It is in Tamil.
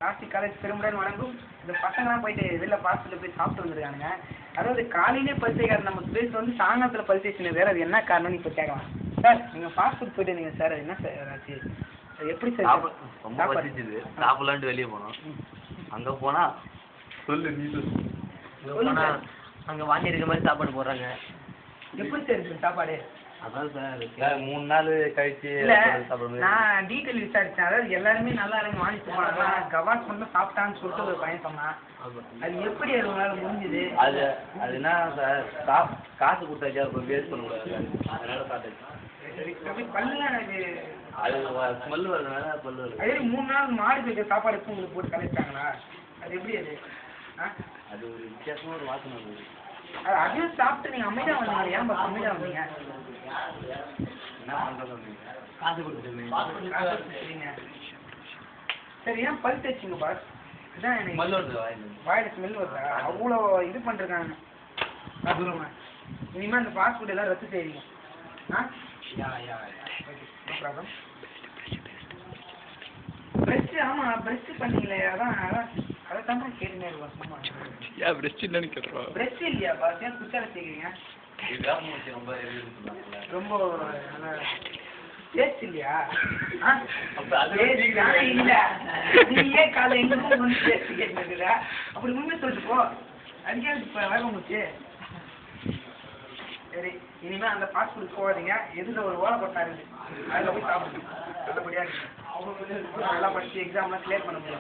ராசி காலேஜ் பெருமுடன் வணங்கும். இந்த பசங்களாம் போயிட்டு வெளில பாஸ்டர்ல போய் சாப்பிட்டு வந்துருக்கானுங்க. அதாவது காலையிலே பரிசைக்காரர் நம்ம பேச வந்து சாயங்காலத்தில் பரிசைச்சு வேற அது என்ன காரணம்னு இப்போ கேட்கலாம். சார் நீங்கள் ஃபாஸ்ட் போயிட்டு இருந்தீங்க சார், அது என்ன சார் ஆச்சு? எப்படி சார்? ரொம்ப பசிச்சுது, சாப்பிடலான்ட்டு வெளியே போனோம். அங்கே போனால் சொல்லு நீ சொல்லு. அங்கே வாங்கி இருக்க மாதிரி சாப்பாடு போடுறாங்க. எப்படி சார் இருக்கு சாப்பாடு? அதான் சார் 3 நாள் கழிச்சு நான் டீட்டெயில் விசாரிச்சேன். அதாவது எல்லாருமே நல்லா இருக்கு வாங்கிட்டு போனாங்க. கவாஸ் மட்டும் சாப்பிட்டான்னு சொல்லிட்டு ஒரு பையன் சொன்னான். அது எப்படி அது உங்களால் முடிஞ்சுது? அது என்ன சார், காசு கொடுத்தாச்சா இப்போ வேஸ்ட் பண்ணக்கூடாது, அதனால சாப்பிட்டாச்சு. பல்லுலாம் எனக்கு அது ஸ்மெல் வருதுனால பல்லு வருது. அதே 3 நாள் மாடி போய்க்க சாப்பாடு எடுத்து உங்களுக்கு போட்டு கலைச்சிட்டாங்களா? அது எப்படி அது? அது ஒரு வித்தியாசமாக ஒரு வாசனை வருது. அது அதையும் சாப்பிட்டு நீங்கள் அமைதியாக வந்தீங்க. ஏன் பஸ் அமைதியாக வந்தீங்க? என்ன பண்ணுறது, காசு கொடுத்துருங்க. சரி, ஏன் பல் தேய்ச்சிங்க பாஸ்? இதுதான் எனக்கு ஸ்மெல் வருது வாயில் ஸ்மெல் வருதா? அவ்வளோ இது பண்ணுறாங்க தூரமா. இனிமேல் அந்த ஃபாஸ்ட் ஃபுட் எல்லாம் ரத்து செய்வீங்க. ப்ராப்ளம். ப்ரெஷ், ஆமாம் ப்ரெஷ் பண்ணீங்களே, அதான் அதை தான் கேட்டுனே இருக்கோம். சும்மா ஏன் ப்ரெஷ் இல்லைன்னு கேட்டுருவோம். ப்ரெஷ் இல்லையா பாஸ்? ஏன் குச்சால செய்கிறீங்க? ரொம்ப ரொம்ப நல்லா டேஸ்ட் இல்லையா? இல்லை நீ ஏன் காலை எங்களுக்கும் வந்து டேஸ்ட் கேட்டுருக்குற? அப்படி உண்மை சொல்லிட்டு போ. அதுக்கே இப்போ வேகம் போச்சு. சரி, இனிமேல் அந்த ஃபாஸ்ட் ஃபுட் போகாதீங்க. எதில் ஒரு ஓலை கொட்டா இருக்குது, அதில் போய் சாப்பிடுங்க. நல்லபடியாக நல்லா படிச்சு எக்ஸாம்லாம் கிளியர் பண்ண முடியும்.